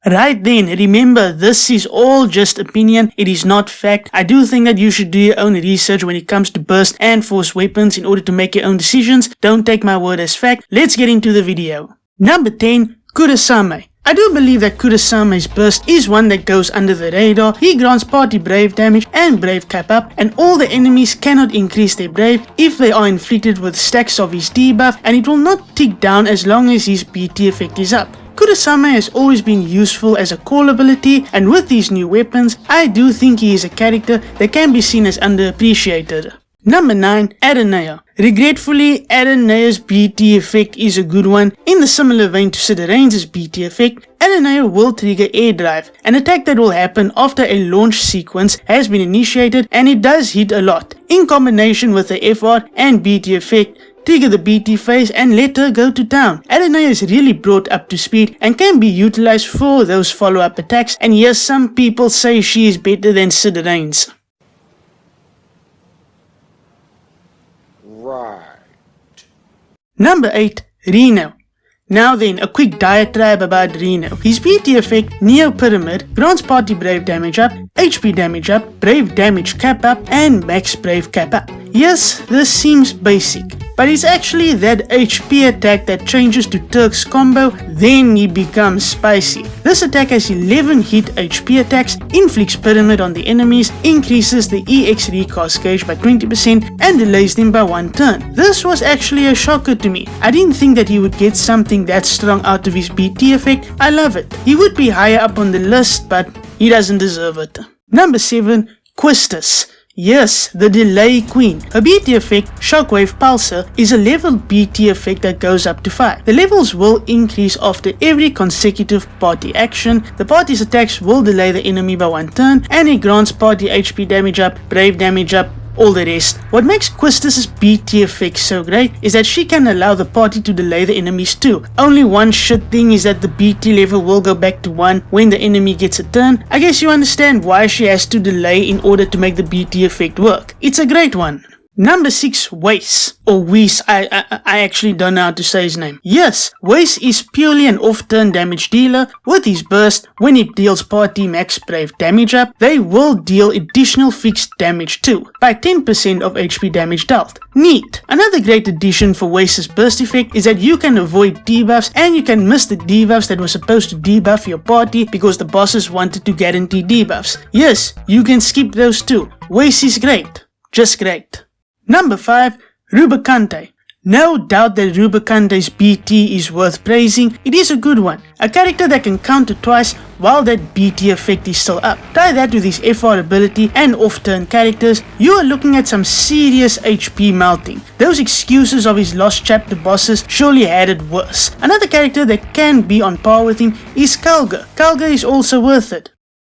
Right then, remember, this is all just opinion, it is not fact. I do think that you should do your own research when it comes to burst and force weapons in order to make your own decisions. Don't take my word as fact. Let's get into the video. Number 10. Kurosame. I do believe that Kurosame's burst is one that goes under the radar. He grants party brave damage and brave cap up, and all the enemies cannot increase their brave if they are inflicted with stacks of his debuff, and it will not tick down as long as his BT effect is up. Kurosame has always been useful as a call ability, and with these new weapons, I do think he is a character that can be seen as underappreciated. Number 9. Aranea. Regretfully, Aranea's BT effect is a good one. In the similar vein to Siderain's BT effect, Aranea will trigger air drive, an attack that will happen after a launch sequence has been initiated, and it does hit a lot. In combination with the FR and BT effect, trigger the BT phase and let her go to town. Aranea is really brought up to speed and can be utilized for those follow-up attacks, and yes, some people say she is better than Siderain's. Right. Number 8. Reno. Now then, a quick diatribe about Reno. His BT effect, Neo Pyramid, grants party brave damage up, HP damage up, brave damage cap up, and max brave cap up. Yes, this seems basic, but it's actually that HP attack that changes to Turk's combo, then he becomes spicy. This attack has 11 hit HP attacks, inflicts pyramid on the enemies, increases the EX recast gauge by 20%, and delays them by 1 turn. This was actually a shocker to me. I didn't think that he would get something that strong out of his BT effect. I love it. He would be higher up on the list, but he doesn't deserve it. Number 7. Quistis. Yes, the delay queen. Her BT effect, Shockwave Pulsar, is a level BT effect that goes up to 5. The levels will increase after every consecutive party action. The party's attacks will delay the enemy by 1 turn, and it grants party HP damage up, brave damage up, all the rest. What makes Quistis' BT effect so great is that she can allow the party to delay the enemies too. Only one shit thing is that the BT level will go back to 1 when the enemy gets a turn. I guess you understand why she has to delay in order to make the BT effect work. It's a great one. Number 6. Weiss, or Weiss, I actually don't know how to say his name. Yes, Weiss is purely an off-turn damage dealer. With his burst, when it deals party max brave damage up, they will deal additional fixed damage too, by 10% of HP damage dealt. Neat. Another great addition for Weiss's burst effect is that you can avoid debuffs, and you can miss the debuffs that were supposed to debuff your party because the bosses wanted to guarantee debuffs. Yes, you can skip those too. Weiss is great. Just great. Number 5. Rubicante. No doubt that Rubicante's BT is worth praising. It is a good one. A character that can counter twice while that BT effect is still up. Tie that with his FR ability and off-turn characters, you are looking at some serious HP melting. Those excuses of his lost chapter bosses surely had it worse. Another character that can be on par with him is Kalga. Kalga is also worth it.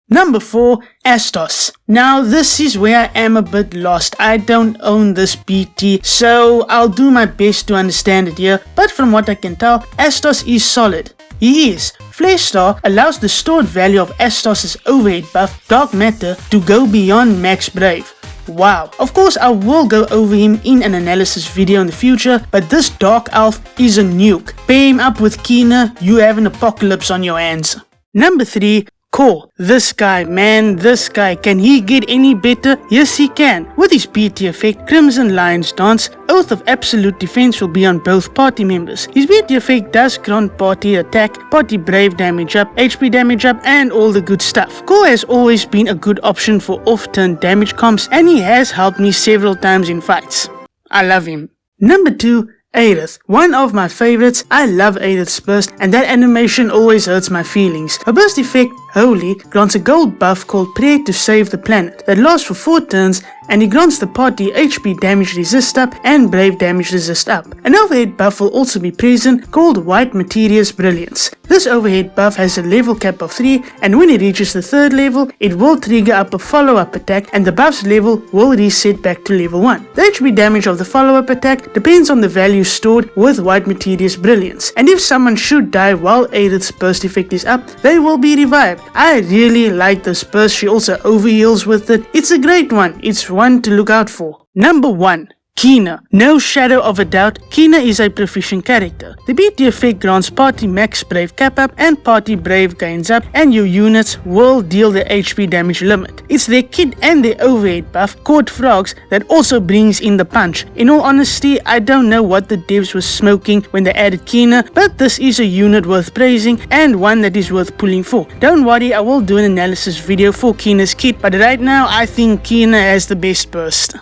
Number 4. Astos. Now this is where I am a bit lost. I don't own this BT, so I'll do my best to understand it here, but from what I can tell, Astos is solid. He is. Flare Star allows the stored value of Astos' overhead buff, Dark Matter, to go beyond max brave. Wow. Of course I will go over him in an analysis video in the future, but this Dark Elf is a nuke. Pair him up with Kina, you have an apocalypse on your hands. Number 3. Core. This guy, man, this guy, can he get any better? Yes, he can. With his BT effect, Crimson Lion's Dance, Oath of Absolute Defense will be on both party members. His BT effect does grant party attack, party brave damage up, HP damage up, and all the good stuff. Core has always been a good option for off-turn damage comps, and he has helped me several times in fights. I love him. Number 2. Aerith, one of my favorites. I love Aerith's burst, and that animation always hurts my feelings. Her burst effect, Holy, grants a gold buff called Prayer to Save the Planet that lasts for 4 turns, and it grants the party HP damage resist up and brave damage resist up. An overhead buff will also be present called White Materia's Brilliance. This overhead buff has a level cap of 3, and when it reaches the 3rd level, it will trigger up a follow-up attack, and the buff's level will reset back to level 1. The HP damage of the follow-up attack depends on the value stored with White Materia's Brilliance, and if someone should die while Aerith's burst effect is up, they will be revived. I really like this burst. She also overheals with it. It's a great one. It's one to look out for. Number 1. Kina. No shadow of a doubt, Kina is a proficient character. The beat effect grants party max brave cap up and party brave gains up, and your units will deal the HP damage limit. It's their kit and their overhead buff, called Frogs, that also brings in the punch. In all honesty, I don't know what the devs were smoking when they added Kina, but this is a unit worth praising and one that is worth pulling for. Don't worry, I will do an analysis video for Kina's kit, but right now I think Kina has the best burst.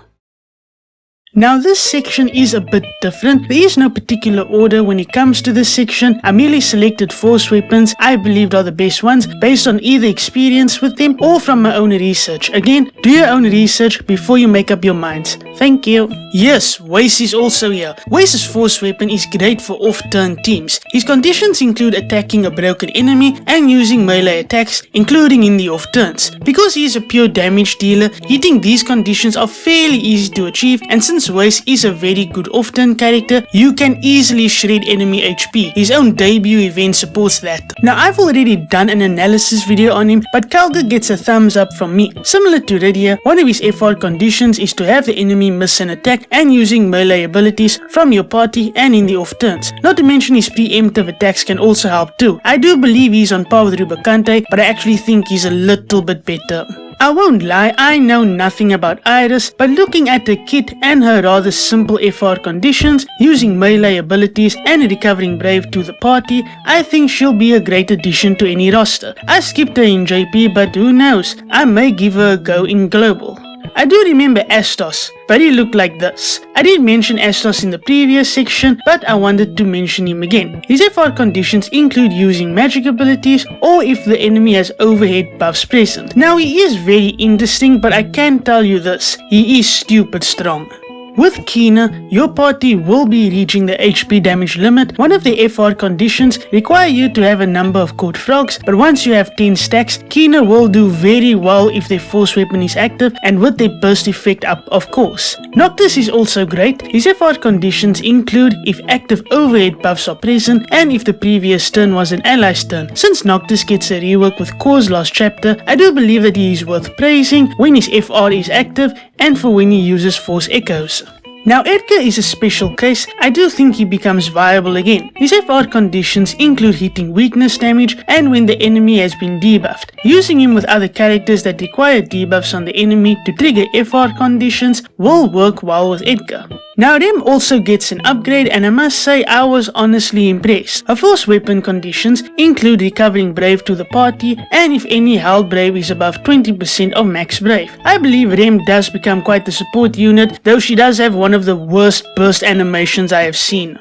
Now this section is a bit different. There is no particular order when it comes to this section. I merely selected force weapons I believed are the best ones based on either experience with them or from my own research. Again, do your own research before you make up your minds. Thank you. Yes, Wace is also here. Wace's force weapon is great for off-turn teams. His conditions include attacking a broken enemy and using melee attacks, including in the off-turns. Because he is a pure damage dealer, hitting these conditions are fairly easy to achieve, and since Wace is a very good off-turn character, you can easily shred enemy HP. His own debut event supports that. Now I've already done an analysis video on him, but Kalga gets a thumbs up from me. Similar to Rydia, one of his FR conditions is to have the enemy miss an attack and using melee abilities from your party and in the off-turns. Not to mention his preemptive attacks can also help too. I do believe he's on par with Rubicante, but I actually think he's a little bit better. I won't lie, I know nothing about Iris, but looking at the kit and her rather simple FR conditions, using melee abilities and recovering brave to the party, I think she'll be a great addition to any roster. I skipped her in JP, but who knows, I may give her a go in Global. I do remember Astos, but he looked like this. I did mention Astos in the previous section, but I wanted to mention him again. His FR conditions include using magic abilities or if the enemy has overhead buffs present. Now he is very interesting, but I can tell you this, he is stupid strong. With Kina, your party will be reaching the HP damage limit. One of the FR conditions require you to have a number of code frogs, but once you have 10 stacks, Kina will do very well if their force weapon is active and with their burst effect up, of course. Noctis is also great. His FR conditions include if active overhead buffs are present and if the previous turn was an ally's turn. Since Noctis gets a rework with Core's last chapter, I do believe that he is worth praising when his FR is active and for when he uses force echoes. Now Edgar is a special case. I do think he becomes viable again. His FR conditions include hitting weakness damage and when the enemy has been debuffed. Using him with other characters that require debuffs on the enemy to trigger FR conditions will work well with Edgar. Now Rem also gets an upgrade and I must say I was honestly impressed. Her force weapon conditions include recovering brave to the party and if any held brave is above 20% of max brave. I believe Rem does become quite the support unit, though she does have one of the worst burst animations I have seen.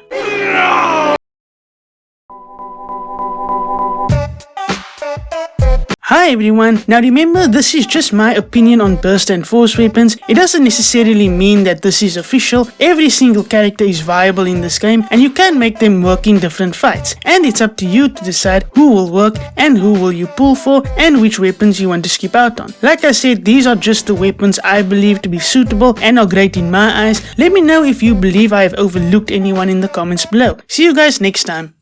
Hi everyone, now remember this is just my opinion on burst and force weapons. It doesn't necessarily mean that this is official. Every single character is viable in this game and you can make them work in different fights. And it's up to you to decide who will work and who will you pull for and which weapons you want to skip out on. Like I said, these are just the weapons I believe to be suitable and are great in my eyes. Let me know if you believe I have overlooked anyone in the comments below. See you guys next time.